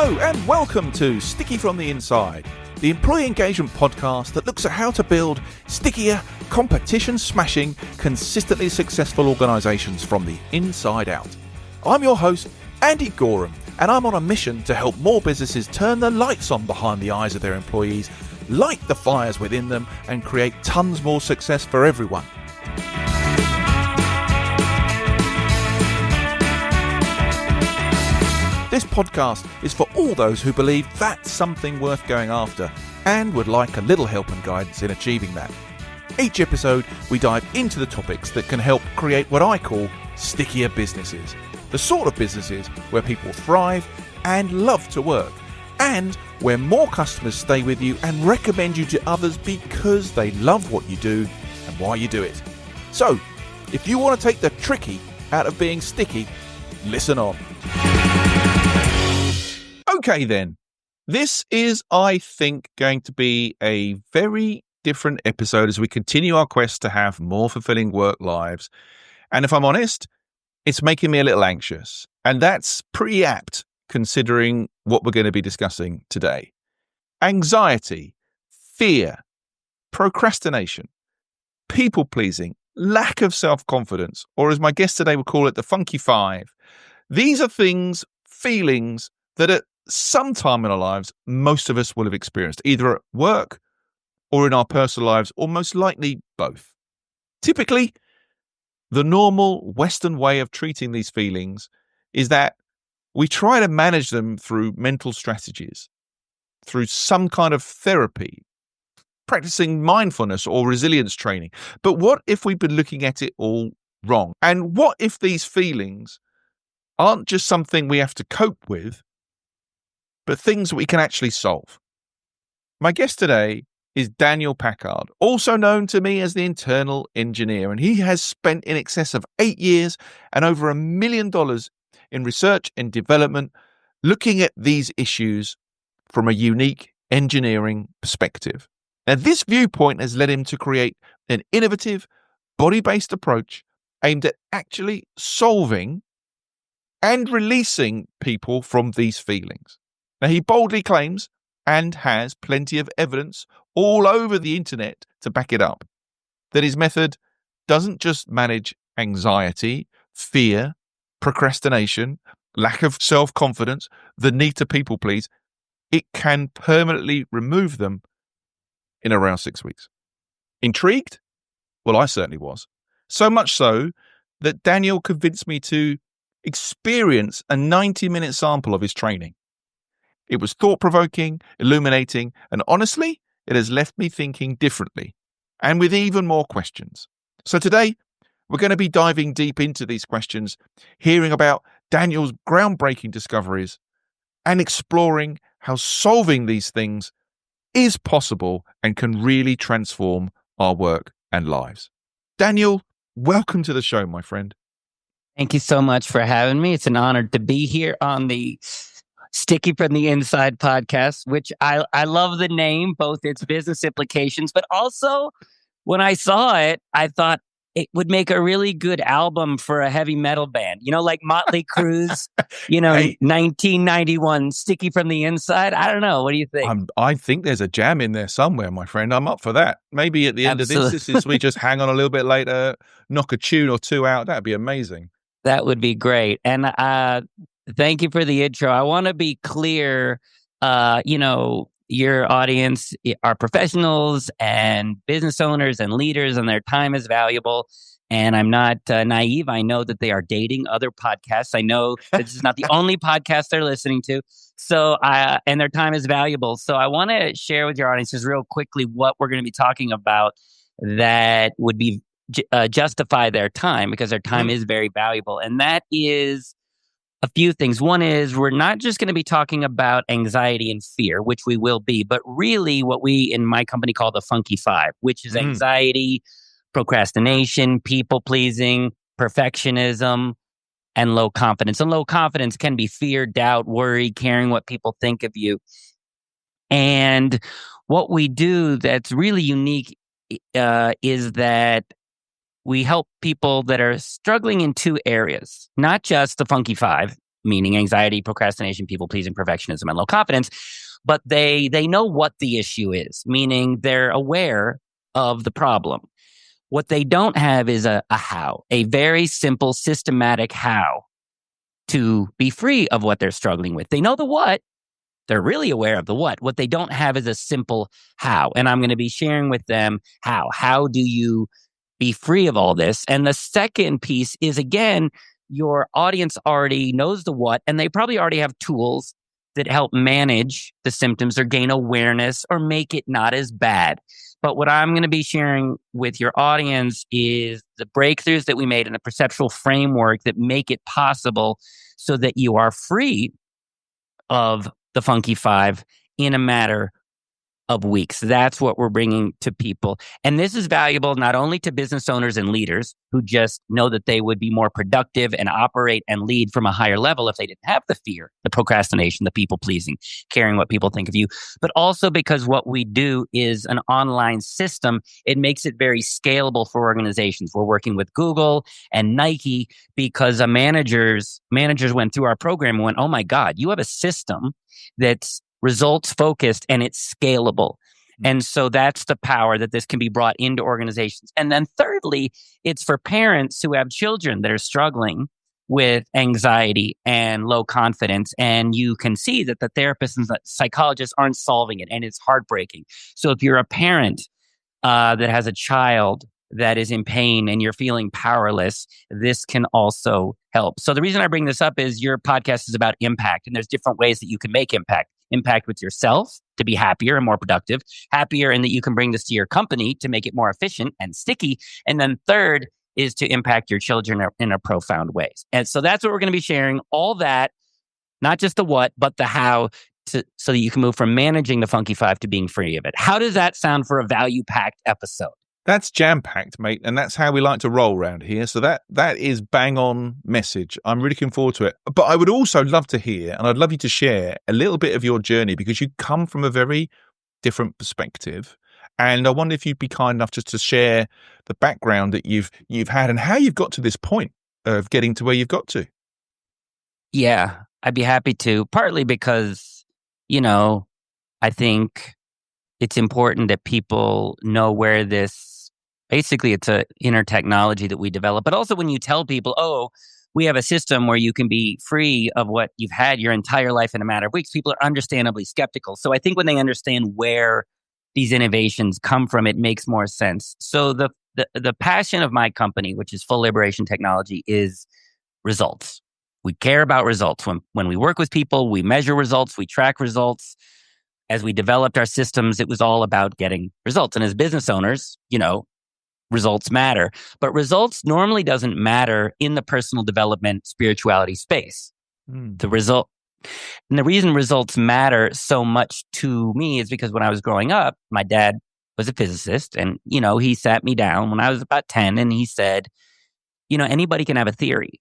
Hello and welcome to Sticky from the Inside, the employee engagement podcast that looks at how to build stickier, competition-smashing, consistently successful organisations from the inside out. I'm your host, Andy Goram, and I'm on a mission to help more businesses turn the lights on behind the eyes of their employees, light the fires within them, and create tons more success for everyone. This podcast is for all those who believe that's something worth going after and would like a little help and guidance in achieving that. Each episode, we dive into the topics that can help create what I call stickier businesses. The sort of businesses where people thrive and love to work, and where more customers stay with you and recommend you to others because they love what you do and why you do it. So, if you want to take the tricky out of being sticky, listen on. Okay then, this is, I think, going to be a very different episode as we continue our quest to have more fulfilling work lives. And if I'm honest, it's making me a little anxious. And that's pretty apt considering what we're going to be discussing today. Anxiety, fear, procrastination, people-pleasing, lack of self-confidence, or as my guest today would call it, the funky five. These are things, feelings that at some time in our lives, most of us will have experienced, either at work or in our personal lives, or most likely both. Typically, the normal Western way of treating these feelings is that we try to manage them through mental strategies, through some kind of therapy, practicing mindfulness or resilience training. But what if we've been looking at it all wrong? And what if these feelings aren't just something we have to cope with, but things we can actually solve? My guest today is Daniel Packard, also known to me as the internal engineer, and he has spent in excess of 8 years and over $1 million in research and development looking at these issues from a unique engineering perspective. Now, this viewpoint has led him to create an innovative, body-based approach aimed at actually solving and releasing people from these feelings. Now, he boldly claims, and has plenty of evidence all over the internet to back it up, that his method doesn't just manage anxiety, fear, procrastination, lack of self-confidence, the need to people please. It can permanently remove them in around 6 weeks. Intrigued? Well, I certainly was. So much so that Daniel convinced me to experience a 90-minute sample of his training. It was thought-provoking, illuminating, and honestly, it has left me thinking differently and with even more questions. So today, we're going to be diving deep into these questions, hearing about Daniel's groundbreaking discoveries, and exploring how solving these things is possible and can really transform our work and lives. Daniel, welcome to the show, my friend. Thank you so much for having me. It's an honor to be here on the Sticky from the Inside podcast, which I love the name, both its business implications, but also when I saw it, I thought it would make a really good album for a heavy metal band, like Motley Crue's, hey, 1991 Sticky from the Inside. I don't know. What do you think? I think there's a jam in there somewhere, my friend. I'm up for that. Maybe at the end of this, we just hang on a little bit later, knock a tune or two out. That'd be amazing. That would be great. And thank you for the intro. I want to be clear, your audience are professionals and business owners and leaders, and their time is valuable. And I'm not naive. I know that they are dating other podcasts. I know that this is not the only podcast they're listening to. So, and their time is valuable. So I want to share with your audiences real quickly what we're going to be talking about that would be justify their time, because their time is very valuable. And that is a few things. One is we're not just going to be talking about anxiety and fear, which we will be, but really what we in my company call the funky five, which is anxiety, procrastination, people pleasing, perfectionism, and low confidence. And low confidence can be fear, doubt, worry, caring what people think of you. And what we do that's really unique is that we help people that are struggling in two areas, not just the funky five, meaning anxiety, procrastination, people pleasing, perfectionism, and low confidence. But they know what the issue is, meaning they're aware of the problem. What they don't have is a how, a very simple, systematic how to be free of what they're struggling with. They know the what. They're really aware of the what. What they don't have is a simple how. And I'm going to be sharing with them how. How do you be free of all this? And the second piece is, again, your audience already knows the what, and they probably already have tools that help manage the symptoms or gain awareness or make it not as bad. But what I'm going to be sharing with your audience is the breakthroughs that we made in the perceptual framework that make it possible so that you are free of the Funky Five in a matter of weeks. That's what we're bringing to people. And this is valuable not only to business owners and leaders who just know that they would be more productive and operate and lead from a higher level if they didn't have the fear, the procrastination, the people pleasing, caring what people think of you, but also because what we do is an online system. It makes it very scalable for organizations. We're working with Google and Nike because managers went through our program and went, oh my God, you have a system that's results focused and it's scalable. And so that's the power that this can be brought into organizations. And then thirdly, it's for parents who have children that are struggling with anxiety and low confidence. And you can see that the therapists and the psychologists aren't solving it, and it's heartbreaking. So if you're a parent that has a child that is in pain and you're feeling powerless, this can also help. So the reason I bring this up is your podcast is about impact, and there's different ways that you can make impact. Impact with yourself to be happier and more productive, happier in that you can bring this to your company to make it more efficient and sticky. And then third is to impact your children in a profound ways. And so that's what we're going to be sharing, all that, not just the what, but the how, so that you can move from managing the Funky Five to being free of it. How does that sound for a value-packed episode? That's jam-packed, mate, and that's how we like to roll around here. So that is bang-on message. I'm really looking forward to it. But I would also love to hear, and I'd love you to share a little bit of your journey, because you come from a very different perspective. And I wonder if you'd be kind enough just to share the background that you've had and how you've got to this point of getting to where you've got to. Yeah, I'd be happy to, partly because, I think it's important that people know where basically it's a inner technology that we develop. But also when you tell people, oh, we have a system where you can be free of what you've had your entire life in a matter of weeks, people are understandably skeptical. So I think when they understand where these innovations come from, it makes more sense. So the passion of my company, which is Full Liberation Technology, is results. We care about results. When we work with people, we measure results, we track results. As we developed our systems, it was all about getting results. And as business owners, results matter. But results normally doesn't matter in the personal development, spirituality space. The reason results matter so much to me is because when I was growing up, my dad was a physicist, and, he sat me down when I was about 10 and he said, anybody can have a theory.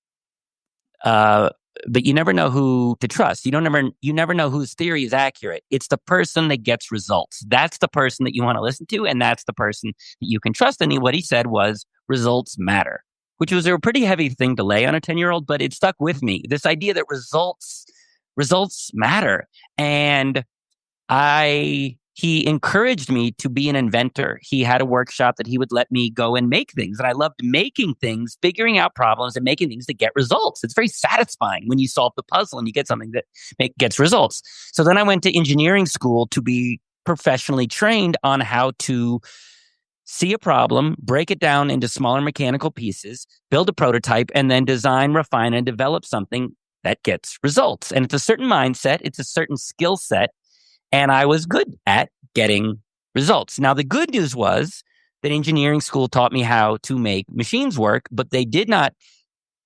But you never know who to trust. You never know whose theory is accurate. It's the person that gets results. That's the person that you want to listen to, and that's the person that you can trust. And what he said was, results matter, which was a pretty heavy thing to lay on a 10-year-old, but it stuck with me. This idea that results matter. And he encouraged me to be an inventor. He had a workshop that he would let me go and make things. And I loved making things, figuring out problems and making things that get results. It's very satisfying when you solve the puzzle and you get something that gets results. So then I went to engineering school to be professionally trained on how to see a problem, break it down into smaller mechanical pieces, build a prototype, and then design, refine, and develop something that gets results. And it's a certain mindset. It's a certain skill set. And I was good at getting results. Now, the good news was that engineering school taught me how to make machines work, but they did not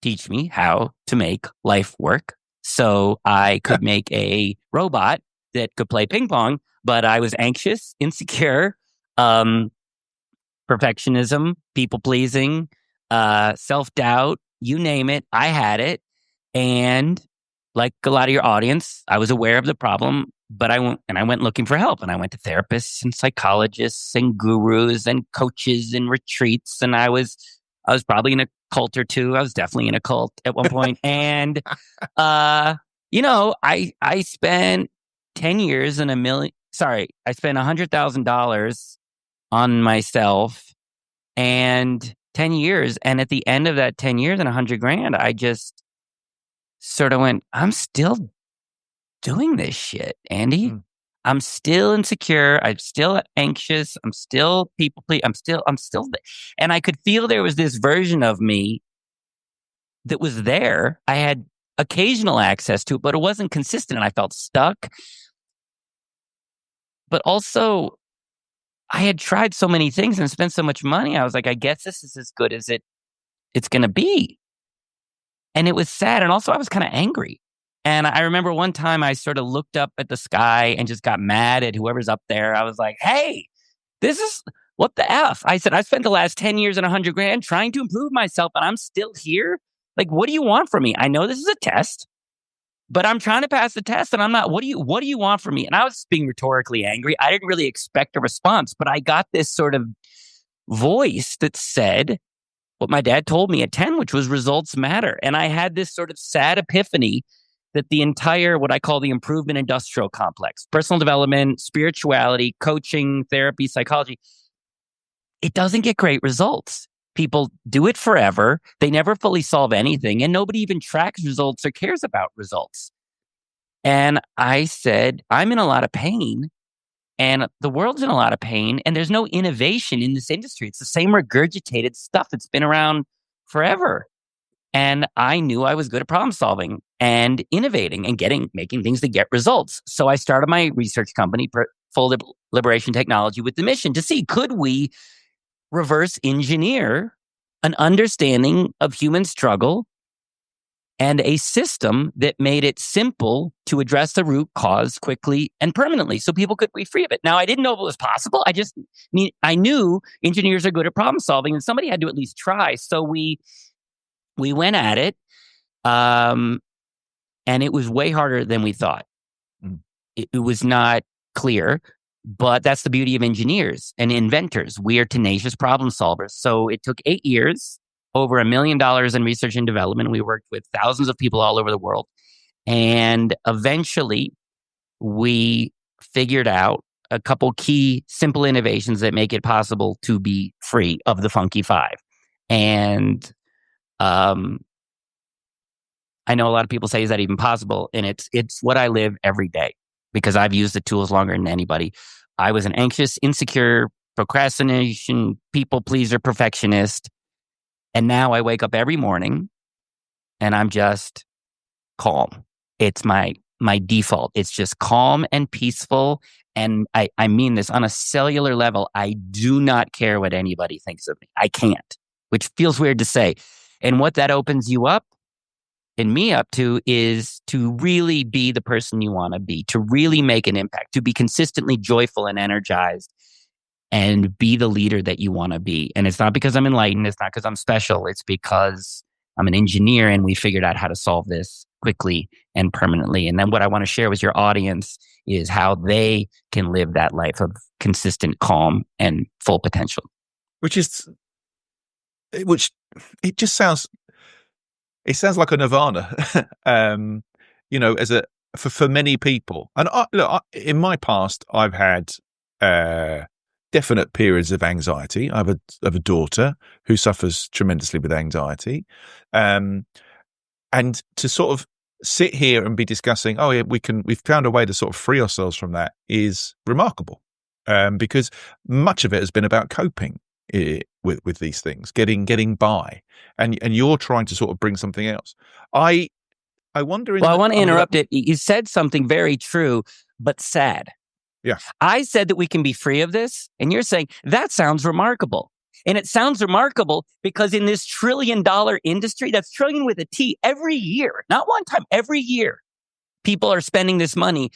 teach me how to make life work. So I could make a robot that could play ping pong, but I was anxious, insecure, perfectionism, people pleasing, self-doubt, you name it. I had it. And like a lot of your audience, I was aware of the problem. But I went looking for help, and I went to therapists and psychologists and gurus and coaches and retreats. And I was probably in a cult or two. I was definitely in a cult at one point. And, I spent 10 years and I spent $100,000 on myself and 10 years. And at the end of that 10 years and $100,000, I just sort of went, I'm still doing this shit, Andy. I'm still insecure. I'm still anxious. I'm still people please. I'm still, and I could feel there was this version of me that was there. I had occasional access to it, but it wasn't consistent and I felt stuck. But also, I had tried so many things and spent so much money. I was like, I guess this is as good as it's going to be. And it was sad. And also, I was kind of angry. And I remember one time I sort of looked up at the sky and just got mad at whoever's up there. I was like, hey, this is what the F? I said, I spent the last 10 years and $100,000 trying to improve myself and I'm still here. Like, what do you want from me? I know this is a test, but I'm trying to pass the test and I'm not. What do you want from me? And I was being rhetorically angry. I didn't really expect a response, but I got this sort of voice that said what my dad told me at 10, which was results matter. And I had this sort of sad epiphany that the entire, what I call the improvement industrial complex, personal development, spirituality, coaching, therapy, psychology, it doesn't get great results. People do it forever. They never fully solve anything, and nobody even tracks results or cares about results. And I said, I'm in a lot of pain, and the world's in a lot of pain, and there's no innovation in this industry. It's the same regurgitated stuff that's been around forever. And I knew I was good at problem solving and innovating and making things that get results. So I started my research company, Full Liberation Technology, with the mission to see, could we reverse engineer an understanding of human struggle and a system that made it simple to address the root cause quickly and permanently so people could be free of it. Now, I didn't know if it was possible. I knew engineers are good at problem solving and somebody had to at least try. So we went at it, and it was way harder than we thought. It was not clear, but that's the beauty of engineers and inventors. We are tenacious problem solvers. So it took 8 years, over $1 million in research and development. We worked with thousands of people all over the world. And eventually, we figured out a couple key simple innovations that make it possible to be free of the funky five. And I know a lot of people say, is that even possible? And it's what I live every day because I've used the tools longer than anybody. I was an anxious, insecure, procrastination, people pleaser, perfectionist. And now I wake up every morning and I'm just calm. It's my default. It's just calm and peaceful. And I mean this on a cellular level. I do not care what anybody thinks of me. I can't, which feels weird to say. And what that opens you up and me up to is to really be the person you want to be, to really make an impact, to be consistently joyful and energized and be the leader that you want to be. And it's not because I'm enlightened. It's not because I'm special. It's because I'm an engineer and we figured out how to solve this quickly and permanently. And then what I want to share with your audience is how they can live that life of consistent calm and full potential. Which it just sounds like a nirvana, for many people. And in my past, I've had definite periods of anxiety. I have a daughter who suffers tremendously with anxiety, and to sort of sit here and be discussing, oh yeah, we've found a way to sort of free ourselves from that is remarkable, because much of it has been about coping with these things, getting by, and you're trying to sort of bring something else. I wonder. I want to interrupt it. You said something very true, but sad. Yeah. I said that we can be free of this, and you're saying that sounds remarkable. And it sounds remarkable because in this $1 trillion industry, that's trillion with a T, every year, not one time, every year, people are spending this money.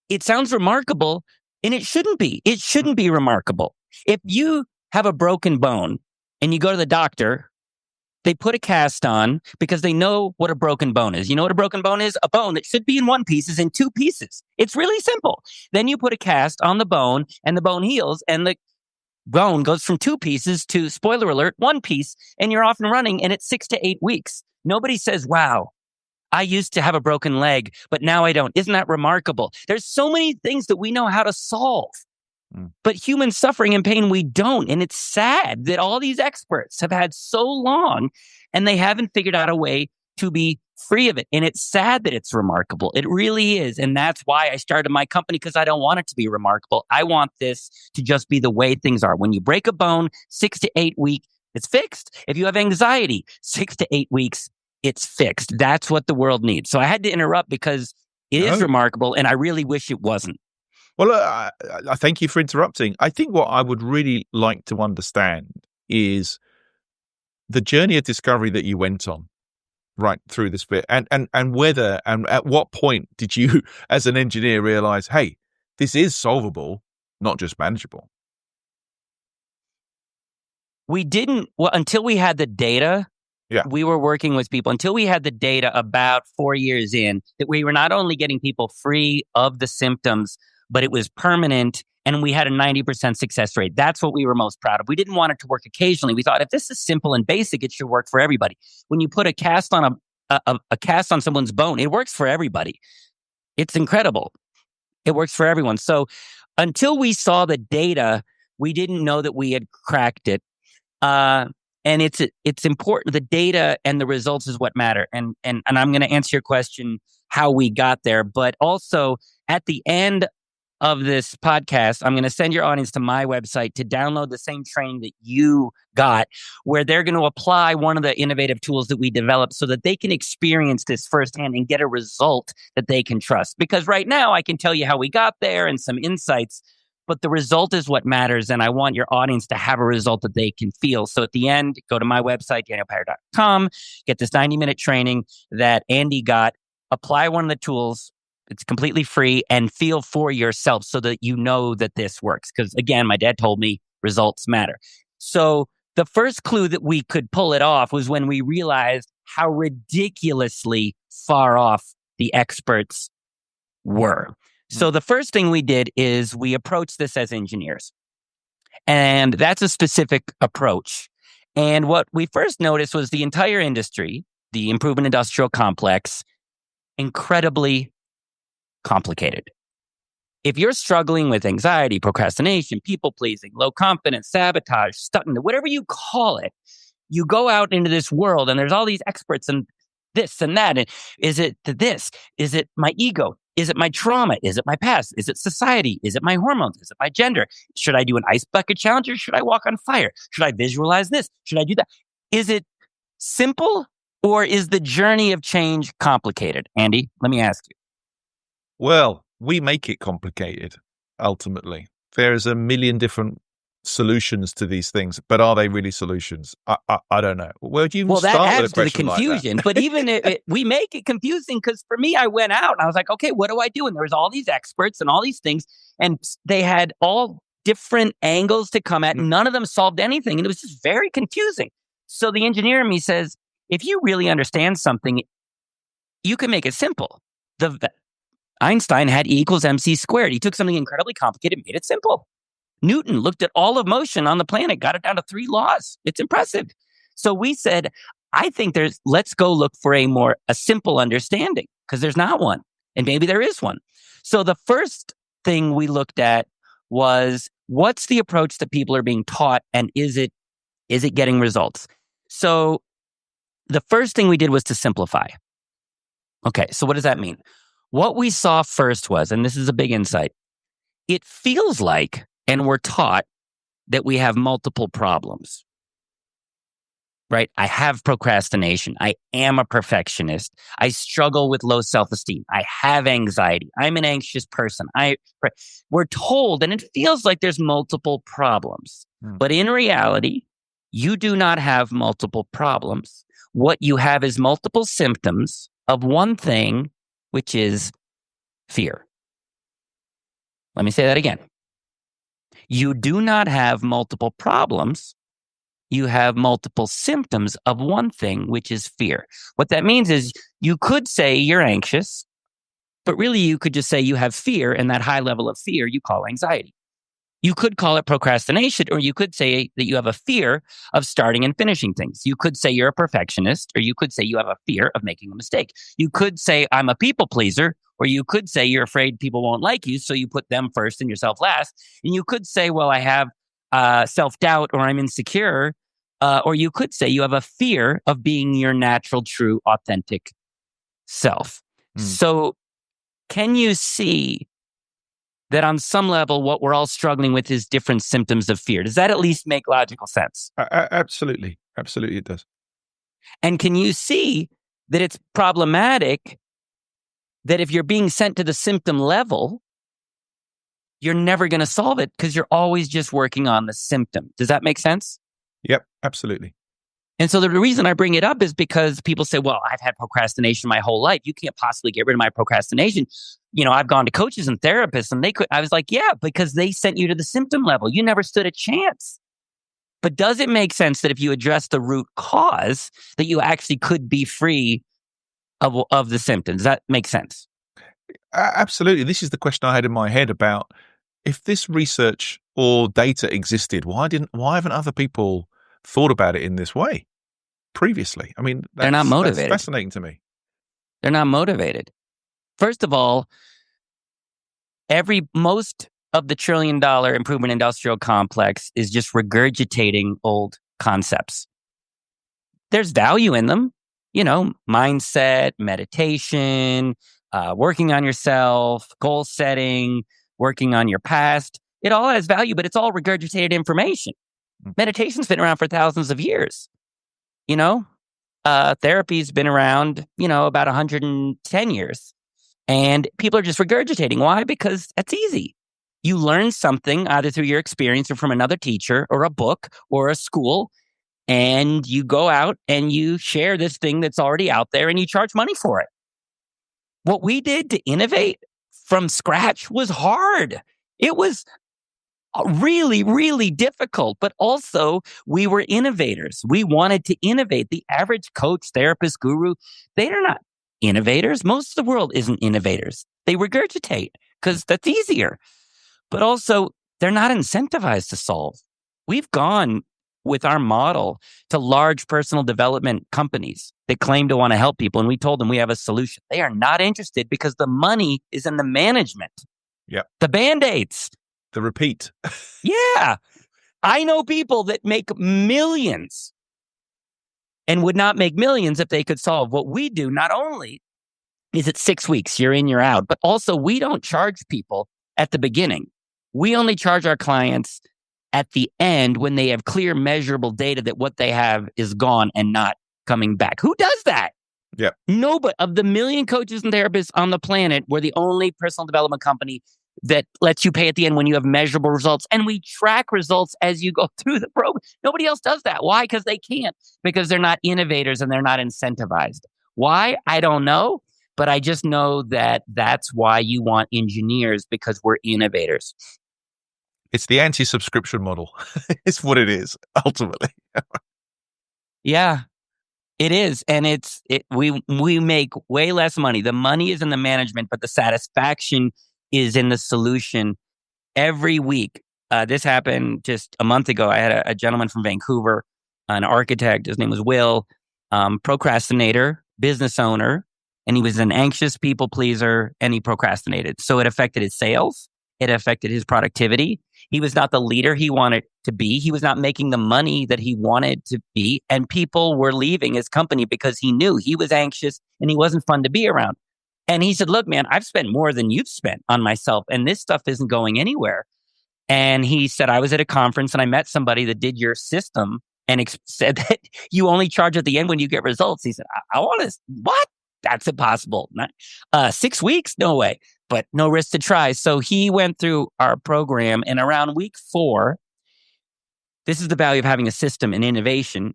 It sounds remarkable, and it shouldn't be. It shouldn't be remarkable. If you have a broken bone and you go to the doctor, they put a cast on because they know what a broken bone is. You know what a broken bone is? A bone that should be in one piece is in two pieces. It's really simple. Then you put a cast on the bone and the bone heals and the bone goes from 2 pieces to, spoiler alert, 1 piece, and you're off and running, and it's 6 to 8 weeks. Nobody says, wow, I used to have a broken leg, but now I don't. Isn't that remarkable? There's so many things that we know how to solve, but human suffering and pain, we don't. And it's sad that all these experts have had so long and they haven't figured out a way to be free of it. And it's sad that it's remarkable. It really is. And that's why I started my company, because I don't want it to be remarkable. I want this to just be the way things are. When you break a bone, 6 to 8 weeks, it's fixed. If you have anxiety, 6 to 8 weeks, it's fixed. That's what the world needs. So I had to interrupt because it is remarkable, and I really wish it wasn't. Well, I thank you for interrupting. I think what I would really like to understand is the journey of discovery that you went on right through this bit, and whether and at what point did you, as an engineer, realize, hey, this is solvable, not just manageable? We didn't, well, until we had the data. Yeah. We were working with people until we had the data about 4 years in, that we were not only getting people free of the symptoms, but it was permanent, and we had a 90% success rate. That's what we were most proud of. We didn't want it to work occasionally. We thought, if this is simple and basic, it should work for everybody. When you put a cast on a cast on someone's bone, it works for everybody. It's incredible. It works for everyone. So until we saw the data, we didn't know that we had cracked it. And it's important. The data and the results is what matter. And I'm going to answer your question, how we got there. But also at the end of this podcast, I'm going to send your audience to my website to download the same training that you got, where they're going to apply one of the innovative tools that we developed so that they can experience this firsthand and get a result that they can trust. Because right now I can tell you how we got there and some insights, but the result is what matters. And I want your audience to have a result that they can feel. So at the end, go to my website, danielpackard.com, get this 90-minute training that Andy got, apply one of the tools. It's completely free, and feel for yourself so that you know that this works. Because again, my dad told me results matter. So the first clue that we could pull it off was when we realized how ridiculously far off the experts were. So the first thing we did is we approached this as engineers. And that's a specific approach. And what we first noticed was the entire industry, the improvement industrial complex, incredibly complicated. If you're struggling with anxiety, procrastination, people pleasing, low confidence, sabotage, stuckness, whatever you call it, you go out into this world and there's all these experts and this and that. And is it this? Is it my ego? Is it my trauma? Is it my past? Is it society? Is it my hormones? Is it my gender? Should I do an ice bucket challenge or should I walk on fire? Should I visualize this? Should I do that? Is it simple or is the journey of change complicated? Andy, let me ask you. Well, we make it complicated, ultimately. There's a million different solutions to these things, but are they really solutions? I don't know. Where do you start that adds to the confusion. Like but even we make it confusing, because for me, I went out and I was like, okay, what do I do? And there was all these experts and all these things, and they had all different angles to come at. None of them solved anything, and it was just very confusing. So the engineer in me says, if you really understand something, you can make it simple. Einstein had E equals mc squared. He took something incredibly complicated, made it simple. Newton looked at all of motion on the planet, got it down to 3 laws. It's impressive. So we said, I think let's go look for a simple understanding, because there's not one. And maybe there is one. So the first thing we looked at was, what's the approach that people are being taught, and is it getting results? So the first thing we did was to simplify. Okay, so what does that mean? What we saw first was, and this is a big insight, it feels like, and we're taught, that we have multiple problems, right? I have procrastination. I am a perfectionist. I struggle with low self-esteem. I have anxiety. I'm an anxious person. We're told, and it feels like there's multiple problems. But in reality, you do not have multiple problems. What you have is multiple symptoms of one thing, which is fear. Let me say that again. You do not have multiple problems. You have multiple symptoms of one thing, which is fear. What that means is you could say you're anxious, but really you could just say you have fear, and that high level of fear you call anxiety. You could call it procrastination, or you could say that you have a fear of starting and finishing things. You could say you're a perfectionist, or you could say you have a fear of making a mistake. You could say I'm a people pleaser, or you could say you're afraid people won't like you, so you put them first and yourself last. And you could say, well, I have self-doubt, or I'm insecure, or you could say you have a fear of being your natural, true, authentic self. So can you see that on some level, what we're all struggling with is different symptoms of fear? Does that at least make logical sense? Absolutely. Absolutely, it does. And can you see that it's problematic that if you're being sent to the symptom level, you're never going to solve it because you're always just working on the symptom? Does that make sense? Yep, absolutely. And so the reason I bring it up is because people say, well, I've had procrastination my whole life. You can't possibly get rid of my procrastination. I've gone to coaches and therapists and I was like, yeah, because they sent you to the symptom level. You never stood a chance. But does it make sense that if you address the root cause, that you actually could be free of the symptoms? Does that make sense? Absolutely. This is the question I had in my head about if this research or data existed, why haven't other people thought about it in this way previously? I mean, they're not motivated. That's fascinating to me. They're not motivated. First of all, most of the $1 trillion improvement industrial complex is just regurgitating old concepts. There's value in them, mindset, meditation, working on yourself, goal setting, working on your past. It all has value, but it's all regurgitated information. Meditation's been around for thousands of years. Therapy's been around, about 110 years. And people are just regurgitating. Why? Because that's easy. You learn something either through your experience or from another teacher or a book or a school, and you go out and you share this thing that's already out there and you charge money for it. What we did to innovate from scratch was hard. It was really, really difficult, but also we were innovators. We wanted to innovate. The average coach, therapist, guru, they are not innovators. Most of the world isn't innovators. They regurgitate because that's easier. But also, they're not incentivized to solve. We've gone with our model to large personal development companies that claim to want to help people, and we told them we have a solution. They are not interested because the money is in the management. Yep. The Band-Aids. The repeat. Yeah. I know people that make millions and would not make millions if they could solve. What we do, not only is it 6 weeks, you're in, you're out, but also we don't charge people at the beginning. We only charge our clients at the end when they have clear, measurable data that what they have is gone and not coming back. Who does that? Yeah. Nobody. Of the million coaches and therapists on the planet, we're the only personal development company that lets you pay at the end when you have measurable results. And we track results as you go through the program. Nobody else does that. Why? Because they can't. Because they're not innovators and they're not incentivized. Why? I don't know. But I just know that that's why you want engineers, because we're innovators. It's the anti-subscription model. It's what it is, ultimately. Yeah, it is. And we make way less money. The money is in the management, but the satisfaction is in the solution. Every week. This happened just a month ago. I had a gentleman from Vancouver, an architect. His name was Will, procrastinator, business owner, and he was an anxious people pleaser, and he procrastinated. So it affected his sales. It affected his productivity. He was not the leader he wanted to be. He was not making the money that he wanted to be. And people were leaving his company because he knew he was anxious and he wasn't fun to be around. And he said, look, man, I've spent more than you've spent on myself, and this stuff isn't going anywhere. And he said, I was at a conference and I met somebody that did your system and said that you only charge at the end when you get results. He said, I want to, what? That's impossible. 6 weeks? No way. But no risk to try. So he went through our program, and around week 4, this is the value of having a system and innovation.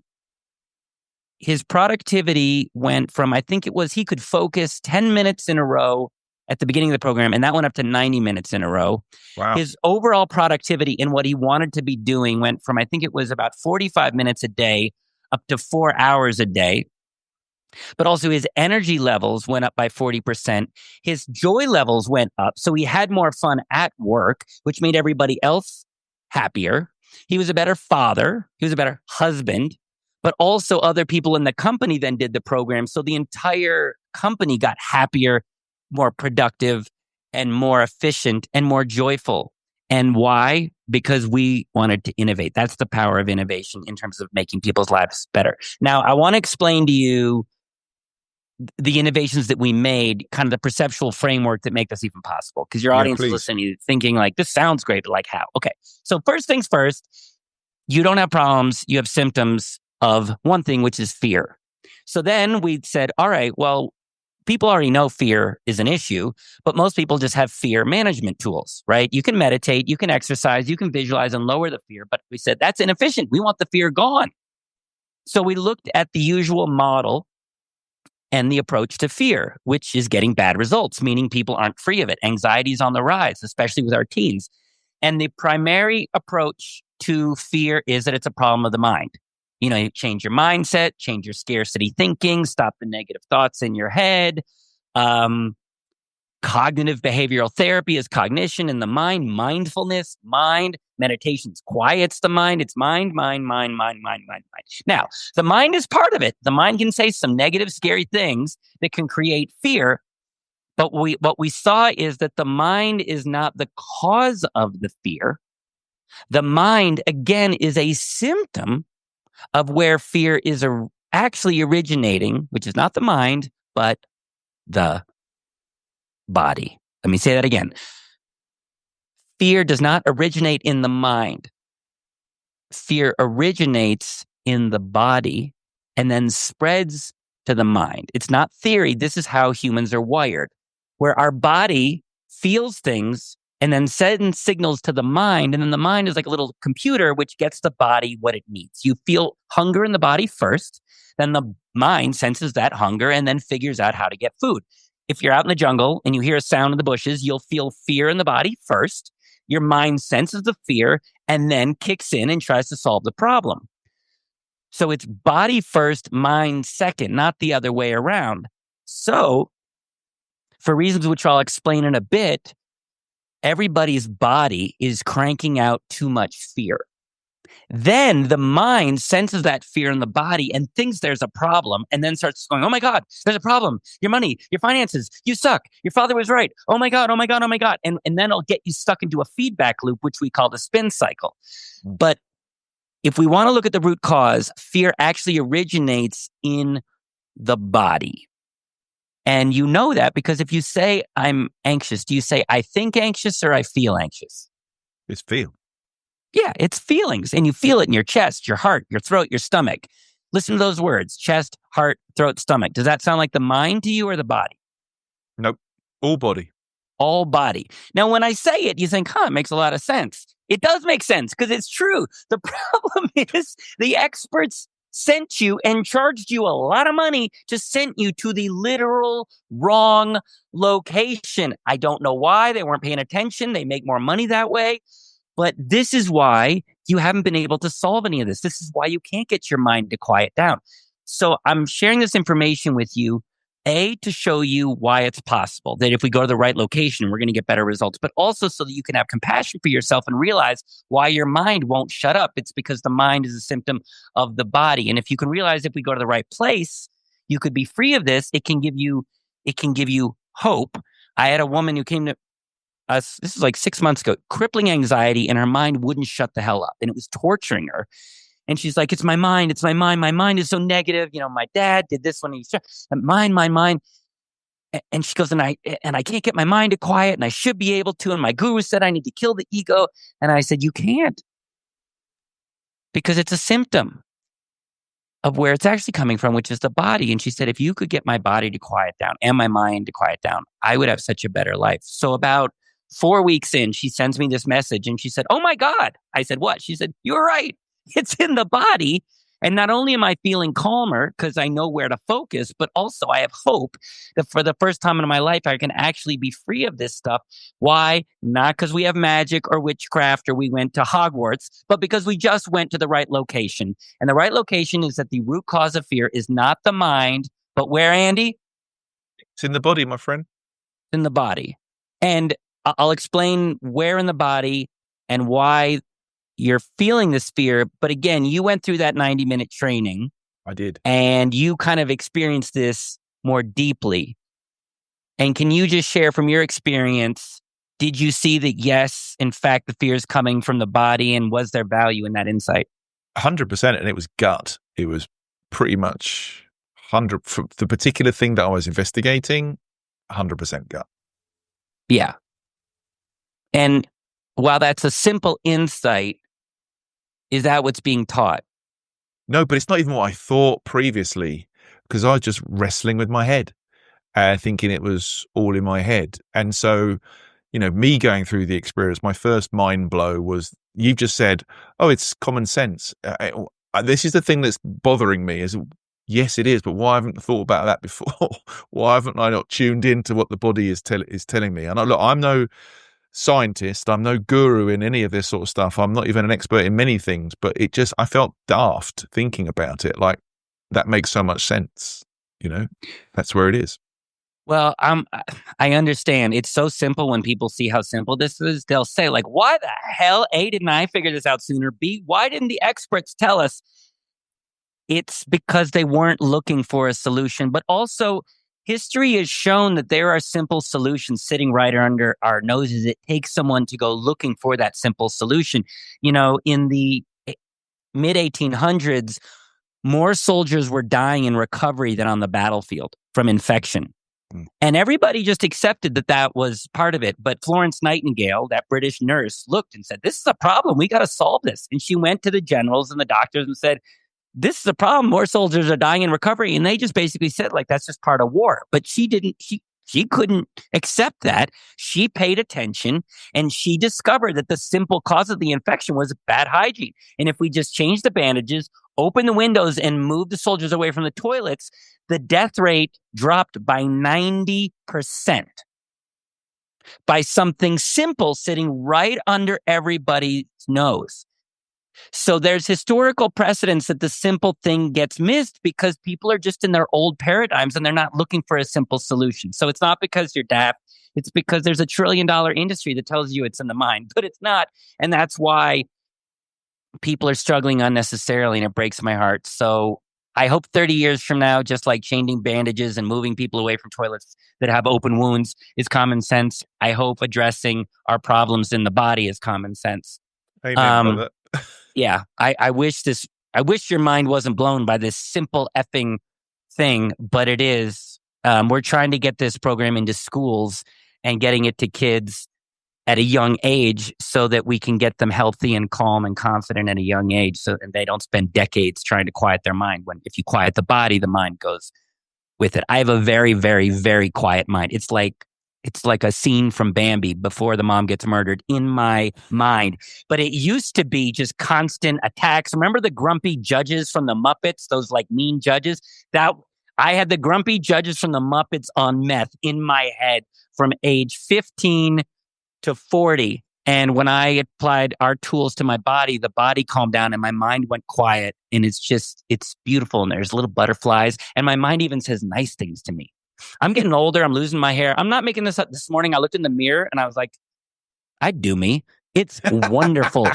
His productivity went from, I think it was, he could focus 10 minutes in a row at the beginning of the program, and that went up to 90 minutes in a row. Wow. His overall productivity in what he wanted to be doing went from, I think it was about 45 minutes a day up to 4 hours a day. But also his energy levels went up by 40%. His joy levels went up. So he had more fun at work, which made everybody else happier. He was a better father. He was a better husband. But also other people in the company then did the program. So the entire company got happier, more productive, and more efficient and more joyful. And why? Because we wanted to innovate. That's the power of innovation in terms of making people's lives better. Now, I want to explain to you the innovations that we made, kind of the perceptual framework that make this even possible. Because your audience is listening, thinking like, this sounds great, but like how? Okay. So first things first, you don't have problems. You have symptoms of one thing, which is fear. So then we said, all right, well, people already know fear is an issue, but most people just have fear management tools, right? You can meditate, you can exercise, you can visualize and lower the fear. But we said that's inefficient. We want the fear gone. So we looked at the usual model and the approach to fear, which is getting bad results, meaning people aren't free of it. Anxiety is on the rise, especially with our teens. And the primary approach to fear is that it's a problem of the mind. You know, you change your mindset, change your scarcity thinking, stop the negative thoughts in your head. Cognitive behavioral therapy is cognition in the mind, mindfulness, mind, meditations quiets the mind. It's mind. Now, the mind is part of it. The mind can say some negative, scary things that can create fear. But what we saw is that the mind is not the cause of the fear. The mind, again, is a symptom of where fear is actually originating, which is not the mind, but the body. Let me say that again. Fear does not originate in the mind. Fear originates in the body and then spreads to the mind. It's not theory. This is how humans are wired, where our body feels things and then sends signals to the mind. And then the mind is like a little computer, which gets the body what it needs. You feel hunger in the body first, then the mind senses that hunger and then figures out how to get food. If you're out in the jungle and you hear a sound in the bushes, you'll feel fear in the body first. Your mind senses the fear and then kicks in and tries to solve the problem. So it's body first, mind second, not the other way around. So for reasons which I'll explain in a bit, everybody's body is cranking out too much fear. Then the mind senses that fear in the body and thinks there's a problem and then starts going, oh my God, there's a problem. Your money, your finances, you suck. Your father was right. Oh my God, oh my God, oh my God. And then it'll get you stuck into a feedback loop, which we call the spin cycle. But if we want to look at the root cause, fear actually originates in the body. And you know that because if you say, I'm anxious, do you say, I think anxious or I feel anxious? It's feel. Yeah, it's feelings. And you feel it in your chest, your heart, your throat, your stomach. Listen to those words, chest, heart, throat, stomach. Does that sound like the mind to you or the body? Nope. All body. All body. Now, when I say it, you think, it makes a lot of sense. It does make sense because it's true. The problem is the experts sent you and charged you a lot of money to send you to the literal wrong location. I don't know why. They weren't paying attention. They make more money that way. But this is why you haven't been able to solve any of this. This is why you can't get your mind to quiet down. So I'm sharing this information with you, A, to show you why it's possible that if we go to the right location, we're going to get better results, but also so that you can have compassion for yourself and realize why your mind won't shut up. It's because the mind is a symptom of the body. And if you can realize if we go to the right place, you could be free of this. It can give you hope. I had a woman who came to us, this is like 6 months ago, crippling anxiety, and her mind wouldn't shut the hell up. And it was torturing her. And she's like, it's my mind. It's my mind. My mind is so negative. You know, my dad did this when he's mind. And she goes, and I can't get my mind to quiet, and I should be able to. And my guru said I need to kill the ego. And I said, you can't. Because it's a symptom of where it's actually coming from, which is the body. And she said, if you could get my body to quiet down and my mind to quiet down, I would have such a better life. So about 4 weeks in, she sends me this message and she said, oh my God. I said, what? She said, you're right. It's in the body. And not only am I feeling calmer because I know where to focus, but also I have hope that for the first time in my life, I can actually be free of this stuff. Why? Not because we have magic or witchcraft or we went to Hogwarts, but because we just went to the right location. And the right location is that the root cause of fear is not the mind, but where, Andy? It's in the body, my friend. In the body. And I'll explain where in the body and why you're feeling this fear. But again, you went through that 90-minute training. I did. And you kind of experienced this more deeply. And can you just share from your experience, did you see that, yes, in fact, the fear is coming from the body, and was there value in that insight? 100%. And it was gut. It was pretty much 100 for the particular thing that I was investigating, 100% gut. Yeah. And while that's a simple insight, is that what's being taught? No, but it's not even what I thought previously, because I was just wrestling with my head, thinking it was all in my head. And so, me going through the experience, my first mind blow was, you've just said, oh, it's common sense. This is the thing that's bothering me is, yes, it is, but why haven't I thought about that before? Why haven't I not tuned into what the body is telling me? And look, I'm no scientist, I'm no guru in any of this sort of stuff. I'm not even an expert in many things, but I felt daft thinking about it. Like, that makes so much sense. That's where it is. Well, I understand. It's so simple when people see how simple this is. They'll say, like, why the hell, A, didn't I figure this out sooner? B, why didn't the experts tell us? It's because they weren't looking for a solution. But also, history has shown that there are simple solutions sitting right under our noses. It takes someone to go looking for that simple solution. In the mid-1800s, more soldiers were dying in recovery than on the battlefield from infection. And everybody just accepted that that was part of it. But Florence Nightingale, that British nurse, looked and said, this is a problem. We got to solve this. And she went to the generals and the doctors and said, this is a problem. More soldiers are dying in recovery. And they just basically said, like, that's just part of war. But she couldn't accept that. She paid attention, and she discovered that the simple cause of the infection was bad hygiene. And if we just change the bandages, open the windows, and move the soldiers away from the toilets, the death rate dropped by 90% by something simple sitting right under everybody's nose. So there's historical precedence that the simple thing gets missed because people are just in their old paradigms and they're not looking for a simple solution. So it's not because you're daft. It's because there's a $1 trillion industry that tells you it's in the mind, but it's not. And that's why people are struggling unnecessarily, and it breaks my heart. So I hope 30 years from now, just like changing bandages and moving people away from toilets that have open wounds is common sense. I hope addressing our problems in the body is common sense. Amen, brother. Yeah, I wish your mind wasn't blown by this simple effing thing, but it is. We're trying to get this program into schools and getting it to kids at a young age so that we can get them healthy and calm and confident at a young age, and they don't spend decades trying to quiet their mind. When if you quiet the body, the mind goes with it. I have a very, very, very quiet mind. It's like a scene from Bambi before the mom gets murdered in my mind. But it used to be just constant attacks. Remember the grumpy judges from the Muppets, those like mean judges? That I had the grumpy judges from the Muppets on meth in my head from age 15 to 40. And when I applied our tools to my body, the body calmed down and my mind went quiet. And it's beautiful. And there's little butterflies. And my mind even says nice things to me. I'm getting older. I'm losing my hair. I'm not making this up. This morning, I looked in the mirror and I was like, I do me. It's wonderful.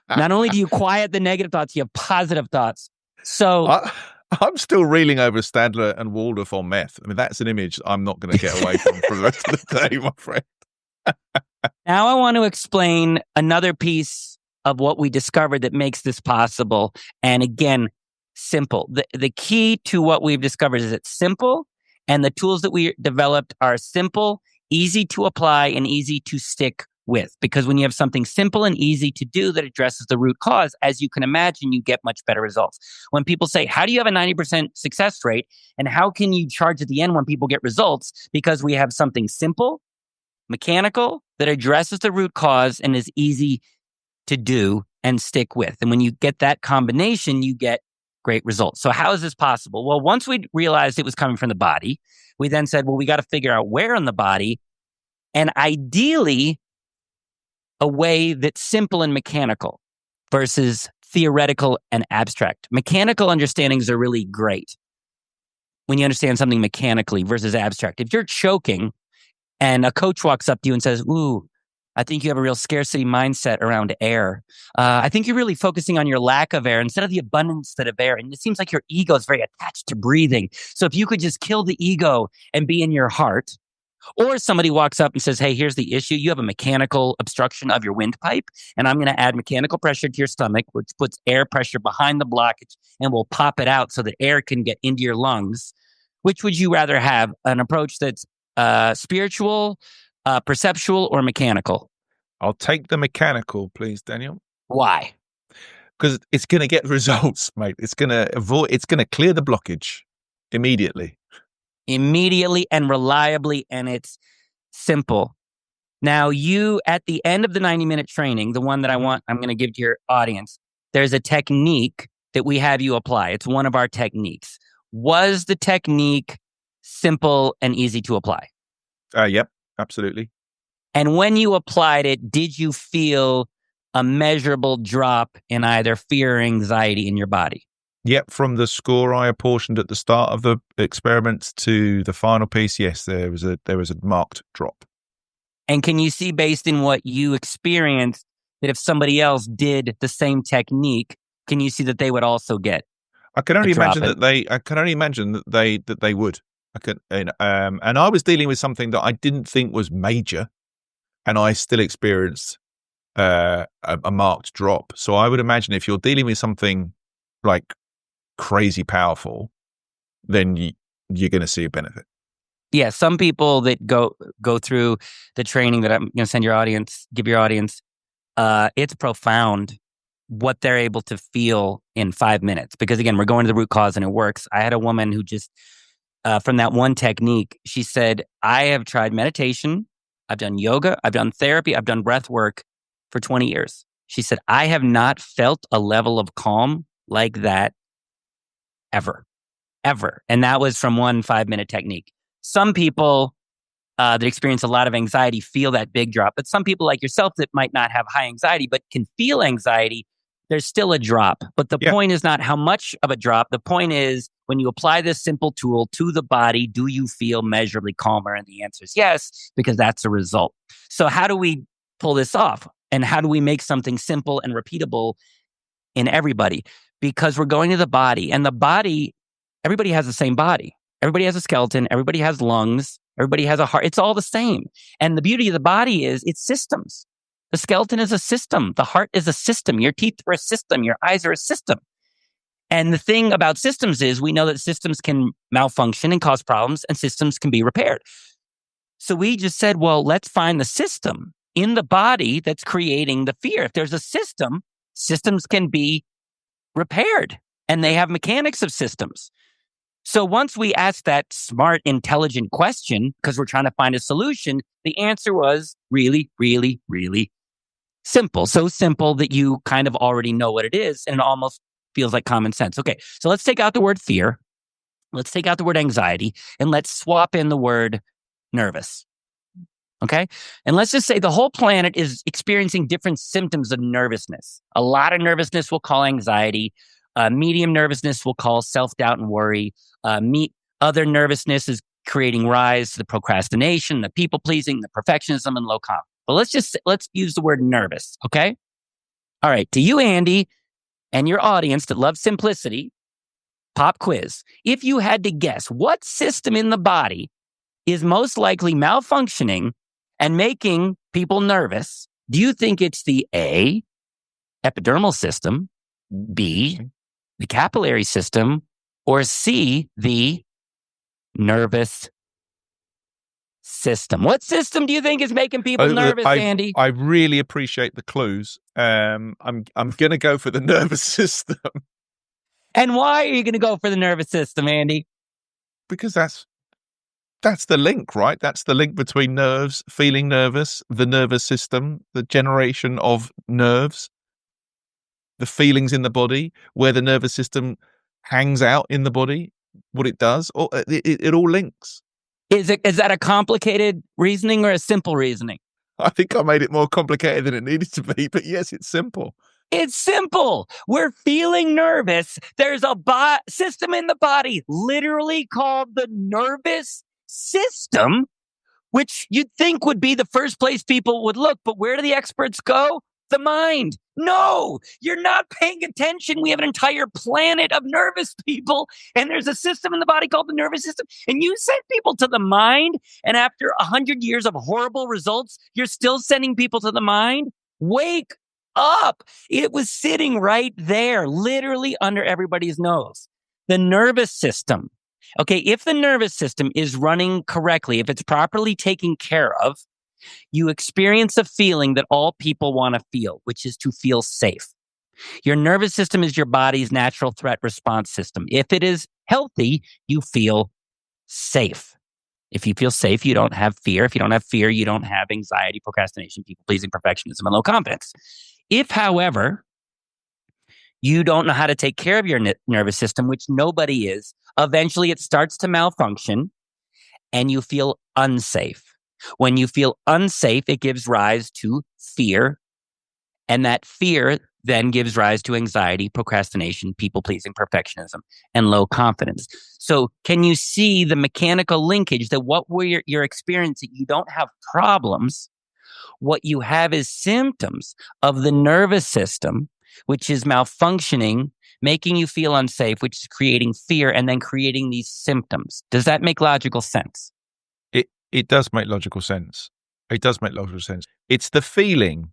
Not only do you quiet the negative thoughts, you have positive thoughts. So I'm still reeling over Stadler and Waldorf on meth. I mean, that's an image I'm not going to get away from for the rest of the day, my friend. Now I want to explain another piece of what we discovered that makes this possible. And again, simple. The key to what we've discovered is it's simple. And the tools that we developed are simple, easy to apply, and easy to stick with. Because when you have something simple and easy to do that addresses the root cause, as you can imagine, you get much better results. When people say, how do you have a 90% success rate? And how can you charge at the end when people get results? Because we have something simple, mechanical, that addresses the root cause and is easy to do and stick with. And when you get that combination, you get great results. So how is this possible? Well, once we realized it was coming from the body, we then said, well, we got to figure out where in the body, and ideally a way that's simple and mechanical versus theoretical and abstract. Mechanical understandings are really great when you understand something mechanically versus abstract. If you're choking and a coach walks up to you and says, ooh, I think you have a real scarcity mindset around air. I think you're really focusing on your lack of air instead of the abundance that of air. And it seems like your ego is very attached to breathing. So if you could just kill the ego and be in your heart, or somebody walks up and says, hey, here's the issue. You have a mechanical obstruction of your windpipe, and I'm going to add mechanical pressure to your stomach, which puts air pressure behind the blockage and will pop it out so that air can get into your lungs. Which would you rather have? An approach that's spiritual, perceptual, or mechanical? I'll take the mechanical, please, Daniel. Why? Because it's going to get results, mate. It's going to clear the blockage immediately. Immediately and reliably, and it's simple. Now, you, at the end of the 90-minute training, the one that I'm going to give to your audience, there's a technique that we have you apply. It's one of our techniques. Was the technique simple and easy to apply? Yep, absolutely. And when you applied it, did you feel a measurable drop in either fear or anxiety in your body? Yep, from the score I apportioned at the start of the experiments to the final piece, yes, there was a marked drop. And can you see, based in what you experienced, that if somebody else did the same technique, can you see that they would also get? I can only imagine that they would. And I was dealing with something that I didn't think was major, and I still experienced a marked drop. So I would imagine if you're dealing with something like crazy powerful, then you're going to see a benefit. Yeah, some people that go through the training that I'm going to give your audience, it's profound what they're able to feel in 5 minutes. Because again, we're going to the root cause and it works. I had a woman who just, from that one technique, she said, I have tried meditation, I've done yoga, I've done therapy, I've done breath work for 20 years. She said, I have not felt a level of calm like that ever. And that was from one 5-minute technique. Some people that experience a lot of anxiety feel that big drop, but some people like yourself that might not have high anxiety but can feel anxiety, there's still a drop. But the point is not how much of a drop. The point is, when you apply this simple tool to the body, do you feel measurably calmer? And the answer is yes, because that's the result. So how do we pull this off? And how do we make something simple and repeatable in everybody? Because we're going to the body, and the body, everybody has the same body. Everybody has a skeleton. Everybody has lungs. Everybody has a heart. It's all the same. And the beauty of the body is it's systems. The skeleton is a system. The heart is a system. Your teeth are a system. Your eyes are a system. And the thing about systems is we know that systems can malfunction and cause problems, and systems can be repaired. So we just said, well, let's find the system in the body that's creating the fear. If there's a system, systems can be repaired, and they have mechanics of systems. So once we asked that smart, intelligent question, because we're trying to find a solution, the answer was really, really, really simple. So simple that you kind of already know what it is, and it almost feels like common sense. Okay, so let's take out the word fear. Let's take out the word anxiety, and let's swap in the word nervous. Okay? And let's just say the whole planet is experiencing different symptoms of nervousness. A lot of nervousness we'll call anxiety. Medium nervousness we'll call self-doubt and worry. Other nervousness is creating rise to the procrastination, the people-pleasing, the perfectionism, and low confidence. But let's use the word nervous, okay? All right, to you, Andy, and your audience that love simplicity, pop quiz. If you had to guess what system in the body is most likely malfunctioning and making people nervous, do you think it's the A, epidermal system, B, the capillary system, or C, the nervous system? What system do you think is making people nervous, Andy? I really appreciate the clues. I'm going to go for the nervous system. And why are you going to go for the nervous system, Andy? Because that's the link, right? That's the link between nerves, feeling nervous, the nervous system, the generation of nerves, the feelings in the body, where the nervous system hangs out in the body, what it does. It all links. Is that a complicated reasoning or a simple reasoning? I think I made it more complicated than it needed to be, but yes, it's simple. It's simple. We're feeling nervous. There's a system in the body literally called the nervous system, which you'd think would be the first place people would look. But where do the experts go? The mind. No, you're not paying attention. We have an entire planet of nervous people, and there's a system in the body called the nervous system. And you send people to the mind, and after 100 years of horrible results, you're still sending people to the mind? Wake up. It was sitting right there, literally under everybody's nose. The nervous system. Okay, if the nervous system is running correctly, if it's properly taken care of, you experience a feeling that all people want to feel, which is to feel safe. Your nervous system is your body's natural threat response system. If it is healthy, you feel safe. If you feel safe, you don't have fear. If you don't have fear, you don't have anxiety, procrastination, people-pleasing, perfectionism, and low confidence. If, however, you don't know how to take care of your nervous system, which nobody is, eventually it starts to malfunction and you feel unsafe. When you feel unsafe, it gives rise to fear. And that fear then gives rise to anxiety, procrastination, people-pleasing, perfectionism, and low confidence. So can you see the mechanical linkage that what you're experiencing, you don't have problems. What you have is symptoms of the nervous system, which is malfunctioning, making you feel unsafe, which is creating fear and then creating these symptoms. Does that make logical sense? It does make logical sense. It does make logical sense. It's the feeling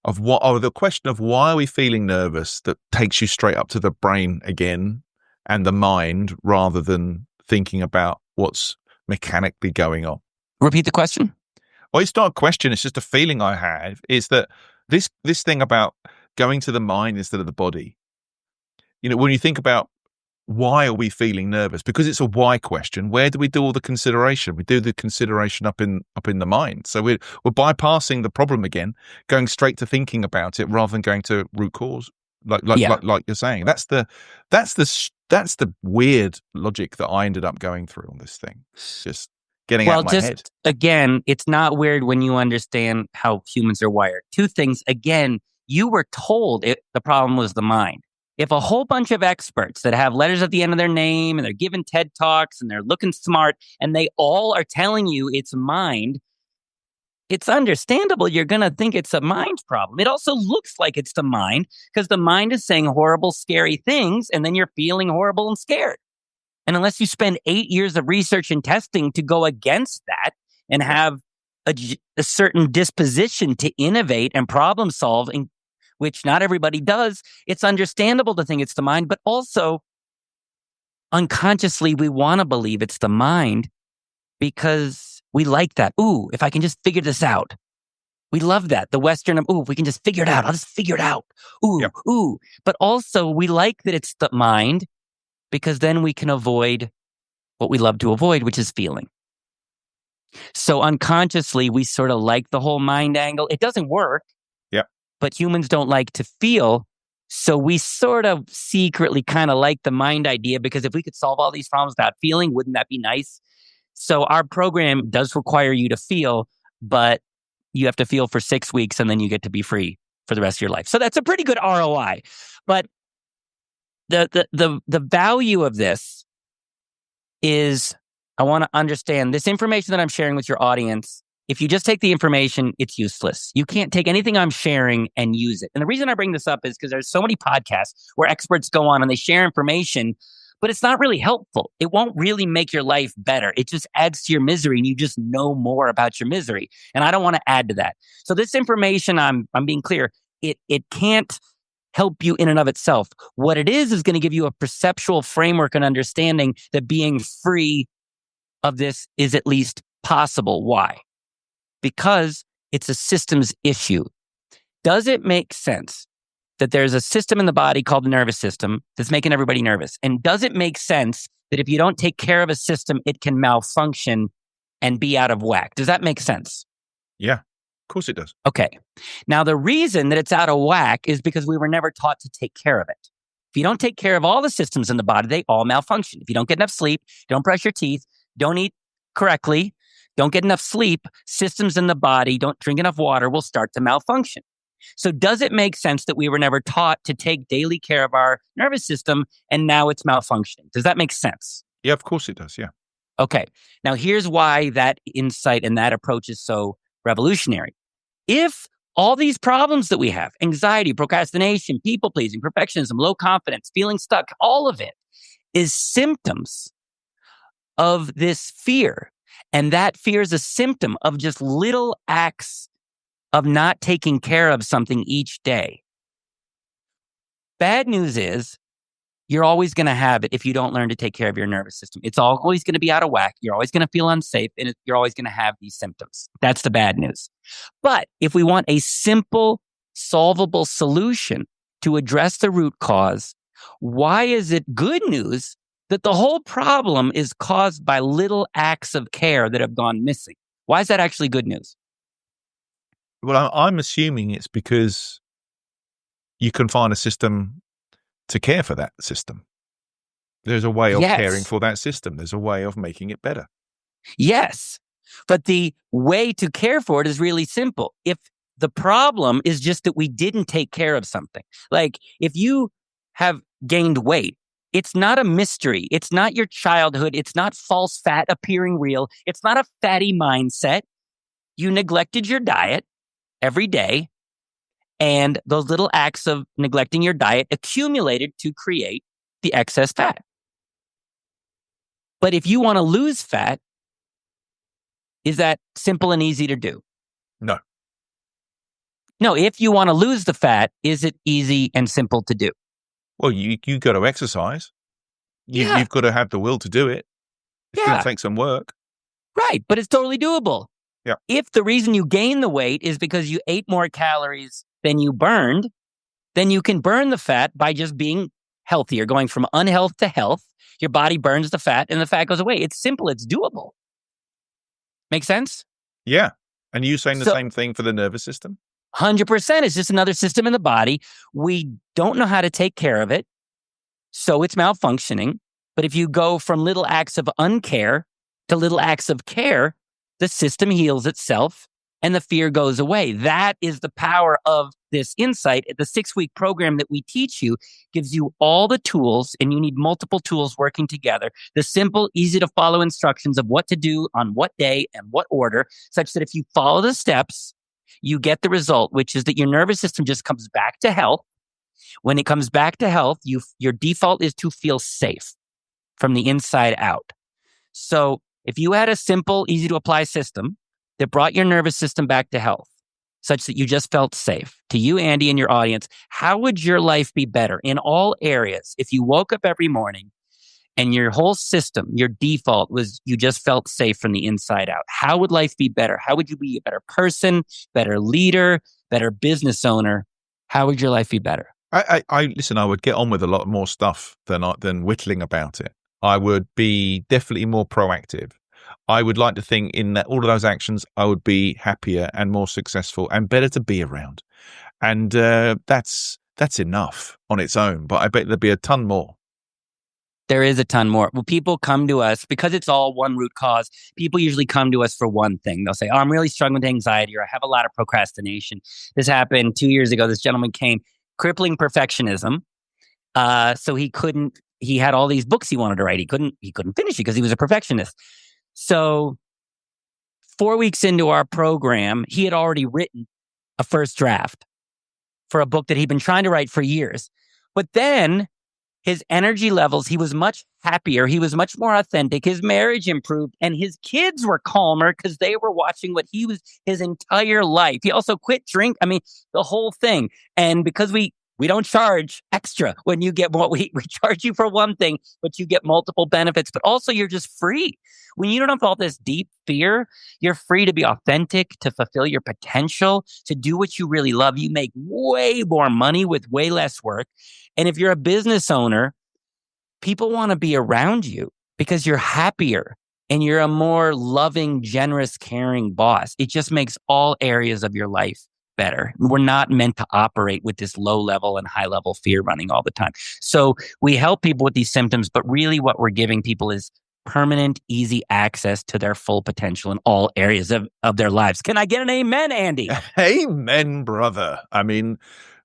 of the question of why are we feeling nervous that takes you straight up to the brain again and the mind rather than thinking about what's mechanically going on. Repeat the question. Well, it's not a question. It's just a feeling I have is that this thing about going to the mind instead of the body. You know, when you think about why are we feeling nervous? Because it's a why question. Where do we do all the consideration? We do the consideration up in the mind. So we're bypassing the problem again, going straight to thinking about it rather than going to root cause, like you're saying. That's the weird logic that I ended up going through on this thing. It's just getting out of my head. Again, it's not weird when you understand how humans are wired. Two things. Again, you were told the problem was the mind. If a whole bunch of experts that have letters at the end of their name and they're giving TED Talks and they're looking smart and they all are telling you it's mind, it's understandable you're going to think it's a mind problem. It also looks like it's the mind because the mind is saying horrible, scary things and then you're feeling horrible and scared. And unless you spend 8 years of research and testing to go against that and have a certain disposition to innovate and problem solve, which not everybody does, it's understandable to think it's the mind, but also unconsciously we want to believe it's the mind because we like that. Ooh, if I can just figure this out. We love that. The Western, if we can just figure it out. I'll just figure it out. Ooh, yep. Ooh. But also we like that it's the mind because then we can avoid what we love to avoid, which is feeling. So unconsciously, we sort of like the whole mind angle. It doesn't work. Yeah. But humans don't like to feel. So we sort of secretly kind of like the mind idea because if we could solve all these problems without feeling, wouldn't that be nice? So our program does require you to feel, but you have to feel for 6 weeks and then you get to be free for the rest of your life. So that's a pretty good ROI. But the value of this is I want to understand this information that I'm sharing with your audience. If you just take the information, it's useless. You can't take anything I'm sharing and use it. And the reason I bring this up is because there's so many podcasts where experts go on and they share information, but it's not really helpful. It won't really make your life better. It just adds to your misery and you just know more about your misery. And I don't want to add to that. So this information, I'm being clear, it can't help you in and of itself. What it is going to give you a perceptual framework and understanding that being free of this is at least possible. Why? Because it's a systems issue. Does it make sense that there's a system in the body called the nervous system that's making everybody nervous? And does it make sense that if you don't take care of a system, it can malfunction and be out of whack? Does that make sense? Yeah, of course it does. Okay. Now, the reason that it's out of whack is because we were never taught to take care of it. If you don't take care of all the systems in the body, they all malfunction. If you don't get enough sleep, don't brush your teeth, don't eat correctly, don't get enough sleep, systems in the body, don't drink enough water will start to malfunction. So does it make sense that we were never taught to take daily care of our nervous system and now it's malfunctioning? Does that make sense? Yeah, of course it does. Yeah. Okay. Now, here's why that insight and that approach is so revolutionary. If all these problems that we have, anxiety, procrastination, people pleasing, perfectionism, low confidence, feeling stuck, all of it is symptoms of this fear. And that fear is a symptom of just little acts of not taking care of something each day. Bad news is you're always going to have it if you don't learn to take care of your nervous system. It's always going to be out of whack. You're always going to feel unsafe, and you're always going to have these symptoms. That's the bad news. But if we want a simple, solvable solution to address the root cause, why is it good news that the whole problem is caused by little acts of care that have gone missing? Why is that actually good news? Well, I'm assuming it's because you can find a system to care for that system. There's a way of caring for that system. There's a way of making it better. Yes. But the way to care for it is really simple. If the problem is just that we didn't take care of something, like if you have gained weight, it's not a mystery. It's not your childhood. It's not false fat appearing real. It's not a fatty mindset. You neglected your diet every day, and those little acts of neglecting your diet accumulated to create the excess fat. But if you want to lose fat, is that simple and easy to do? No. No, if you want to lose the fat, is it easy and simple to do? Well, you got to exercise. You've got to have the will to do it. It's going to take some work. Right, but it's totally doable. Yeah. If the reason you gain the weight is because you ate more calories than you burned, then you can burn the fat by just being healthier, going from unhealth to health. Your body burns the fat and the fat goes away. It's simple. It's doable. Make sense? Yeah. And you saying the same thing for the nervous system? 100%. It's just another system in the body. We don't know how to take care of it, so it's malfunctioning. But if you go from little acts of uncare to little acts of care, the system heals itself and the fear goes away. That is the power of this insight. The 6-week program that we teach you gives you all the tools, and you need multiple tools working together. The simple, easy to follow instructions of what to do on what day and what order, such that if you follow the steps, you get the result, which is that your nervous system just comes back to health. When it comes back to health, your default is to feel safe from the inside out. So if you had a simple, easy to apply system that brought your nervous system back to health, such that you just felt safe, to you, Andy, and your audience, how would your life be better in all areas if you woke up every morning and your whole system, your default was you just felt safe from the inside out? How would life be better? How would you be a better person, better leader, better business owner? How would your life be better? I listen, I would get on with a lot more stuff than whittling about it. I would be definitely more proactive. I would like to think in that all of those actions, I would be happier and more successful and better to be around. And that's enough on its own, but I bet there'd be a ton more. There is a ton more. Well, people come to us because it's all one root cause. People usually come to us for one thing. They'll say, oh, I'm really struggling with anxiety, or I have a lot of procrastination. This happened 2 years ago. This gentleman came, crippling perfectionism. So he had all these books he wanted to write. He couldn't finish it because he was a perfectionist. So 4 weeks into our program, he had already written a first draft for a book that he'd been trying to write for years. But then his energy levels, he was much happier. He was much more authentic. His marriage improved, and his kids were calmer because they were watching what he was his entire life. He also quit drink. I mean, the whole thing. And because we don't charge extra when you get what we charge you for one thing, but you get multiple benefits, but also you're just free. When you don't have all this deep fear, you're free to be authentic, to fulfill your potential, to do what you really love. You make way more money with way less work. And if you're a business owner, people want to be around you because you're happier and you're a more loving, generous, caring boss. It just makes all areas of your life better. We're not meant to operate with this low level and high level fear running all the time. So we help people with these symptoms, but really what we're giving people is permanent, easy access to their full potential in all areas of their lives. Can I get an amen, Andy? Amen, brother. I mean,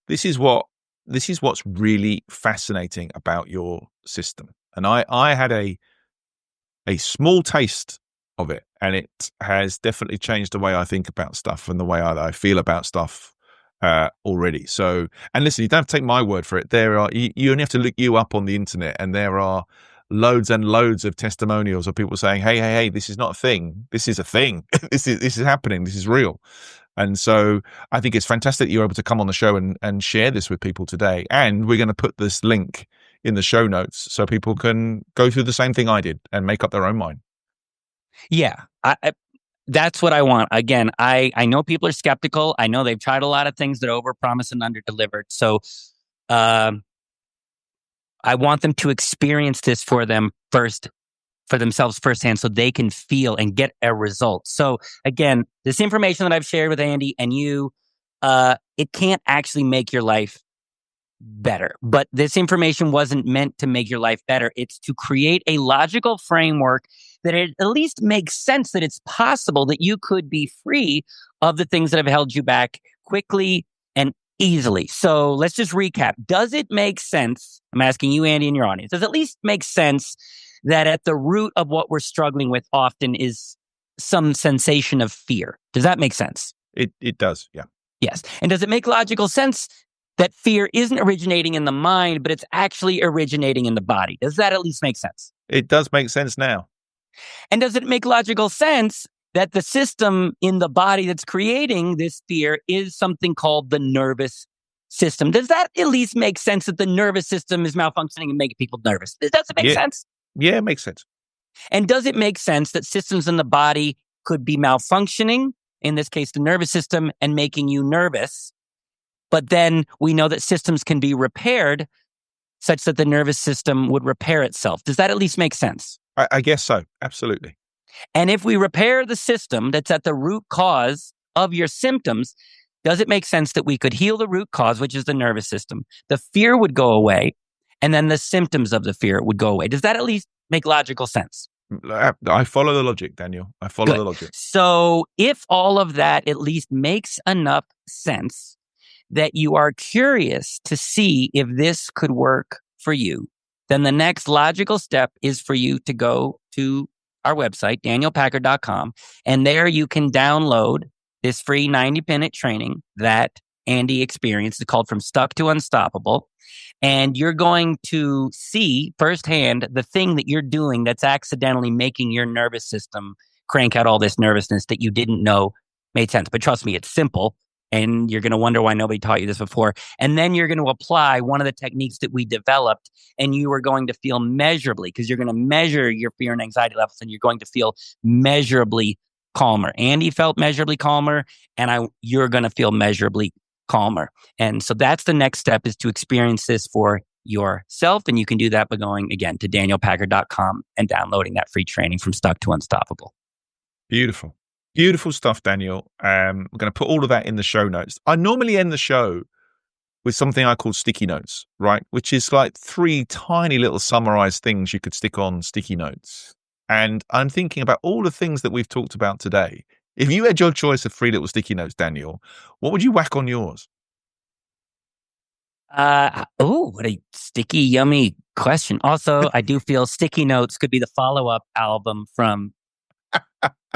this is what's really fascinating about your system. And I had a a small taste of it, and it has definitely changed the way I think about stuff and the way I feel about stuff already. So, and listen, you don't have to take my word for it. There are you only have to look you up on the internet, and there are loads and loads of testimonials of people saying, hey, this is not a thing. This is a thing. This is happening. This is real. And so I think it's fantastic that you're able to come on the show and share this with people today. And we're going to put this link in the show notes so people can go through the same thing I did and make up their own mind. Yeah, that's what I want. Again, I know people are skeptical. I know they've tried a lot of things that overpromise and underdelivered. So I want them to experience this for themselves firsthand, so they can feel and get a result. So again, this information that I've shared with Andy and you, it can't actually make your life better. But this information wasn't meant to make your life better. It's to create a logical framework that it at least makes sense that it's possible that you could be free of the things that have held you back quickly and easily. So let's just recap. Does it make sense? I'm asking you, Andy, and your audience. Does it at least make sense that at the root of what we're struggling with often is some sensation of fear? Does that make sense? It does, yeah. Yes. And does it make logical sense that fear isn't originating in the mind, but it's actually originating in the body? Does that at least make sense? It does make sense now. And does it make logical sense that the system in the body that's creating this fear is something called the nervous system? Does that at least make sense that the nervous system is malfunctioning and making people nervous? Does it make sense? Yeah, it makes sense. And does it make sense that systems in the body could be malfunctioning, in this case, the nervous system, and making you nervous? But then we know that systems can be repaired such that the nervous system would repair itself. Does that at least make sense? I guess so. Absolutely. And if we repair the system that's at the root cause of your symptoms, does it make sense that we could heal the root cause, which is the nervous system? The fear would go away, and then the symptoms of the fear would go away. Does that at least make logical sense? I follow the logic, Daniel. I follow the logic. So if all of that at least makes enough sense that you are curious to see if this could work for you, then the next logical step is for you to go to our website, danielpackard.com, and there you can download this free 90-minute training that Andy experienced. It's called From Stuck to Unstoppable. And you're going to see firsthand the thing that you're doing that's accidentally making your nervous system crank out all this nervousness that you didn't know made sense. But trust me, it's simple. And you're going to wonder why nobody taught you this before. And then you're going to apply one of the techniques that we developed, and you are going to feel measurably, because you're going to measure your fear and anxiety levels, and you're going to feel measurably calmer. Andy felt measurably calmer, and you're going to feel measurably calmer. And so that's the next step, is to experience this for yourself. And you can do that by going, again, to danielpackard.com and downloading that free training, From Stuck to Unstoppable. Beautiful. Beautiful stuff, Daniel. We're going to put all of that in the show notes. I normally end the show with something I call sticky notes, right? Which is like 3 tiny little summarized things you could stick on sticky notes. And I'm thinking about all the things that we've talked about today. If you had your choice of 3 little sticky notes, Daniel, what would you whack on yours? What a sticky, yummy question. Also, I do feel Sticky Notes could be the follow-up album from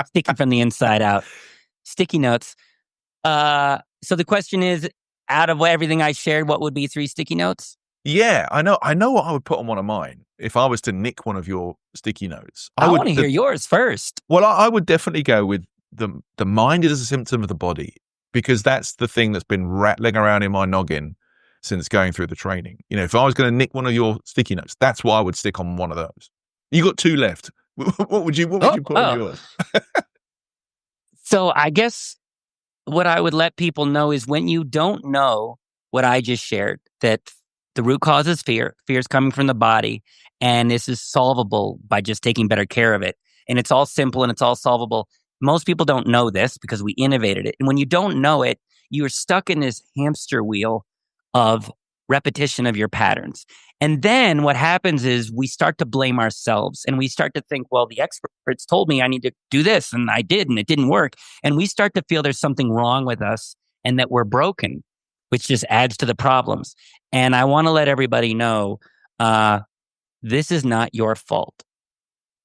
Sticky from the Inside Out. Sticky Notes. So the question is, out of everything I shared, what would be 3 sticky notes? Yeah, I know what I would put on one of mine if I was to nick one of your sticky notes. I want to hear yours first. Well, I would definitely go with the mind is a symptom of the body, because that's the thing that's been rattling around in my noggin since going through the training. You know, if I was going to nick one of your sticky notes, that's what I would stick on one of those. You got 2 left. What would you put on yours? So I guess what I would let people know is, when you don't know what I just shared, that the root cause is fear. Fear is coming from the body, and this is solvable by just taking better care of it. And it's all simple and it's all solvable. Most people don't know this because we innovated it. And when you don't know it, you're stuck in this hamster wheel of repetition of your patterns. And then what happens is we start to blame ourselves, and we start to think, well, the experts told me I need to do this, and I did, and it didn't work. And we start to feel there's something wrong with us and that we're broken, which just adds to the problems. And I want to let everybody know, this is not your fault.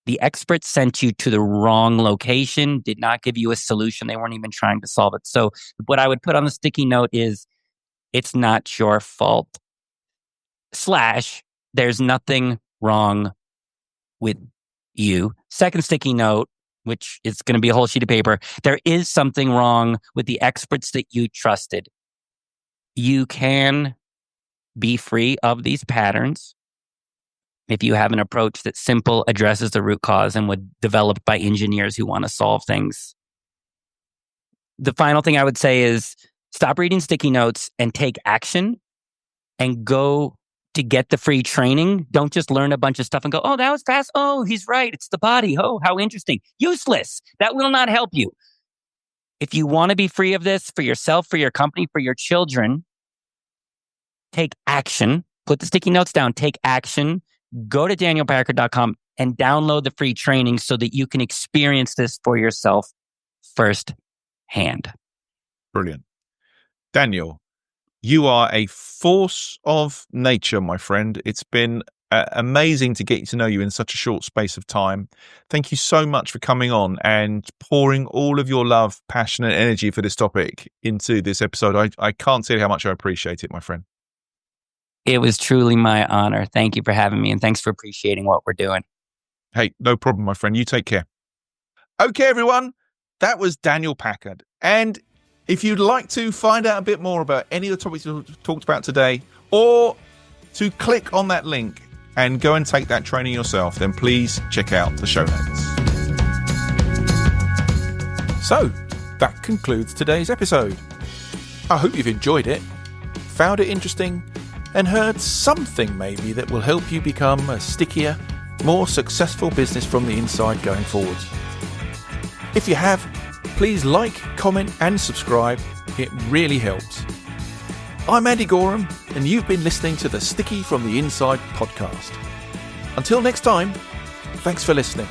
The experts sent you to the wrong location, did not give you a solution. They weren't even trying to solve it. So what I would put on the sticky note is, it's not your fault. / there's nothing wrong with you. Second sticky note, which is going to be a whole sheet of paper. There is something wrong with the experts that you trusted. You can be free of these patterns if you have an approach that's simple, addresses the root cause, and was developed by engineers who want to solve things. The final thing I would say is stop reading sticky notes and take action and go to get the free training. Don't just learn a bunch of stuff and go, oh, that was fast. Oh, he's right. It's the body. Oh, how interesting. Useless. That will not help you. If you want to be free of this for yourself, for your company, for your children, take action. Put the sticky notes down. Take action. Go to danielpackard.com and download the free training so that you can experience this for yourself firsthand. Brilliant. Daniel, you are a force of nature, my friend. It's been amazing to get to know you in such a short space of time. Thank you so much for coming on and pouring all of your love, passion, and energy for this topic into this episode. I can't tell you how much I appreciate it, my friend. It was truly my honor. Thank you for having me, and thanks for appreciating what we're doing. Hey, no problem, my friend. You take care. Okay, everyone. That was Daniel Packard. And if you'd like to find out a bit more about any of the topics we talked about today, or to click on that link and go and take that training yourself, then please check out the show notes. So, that concludes today's episode. I hope you've enjoyed it, found it interesting, and heard something maybe that will help you become a stickier, more successful business from the inside going forward. If you have, please like, comment, and subscribe. It really helps. I'm Andy Goram, and you've been listening to the Sticky from the Inside podcast. Until next time, thanks for listening.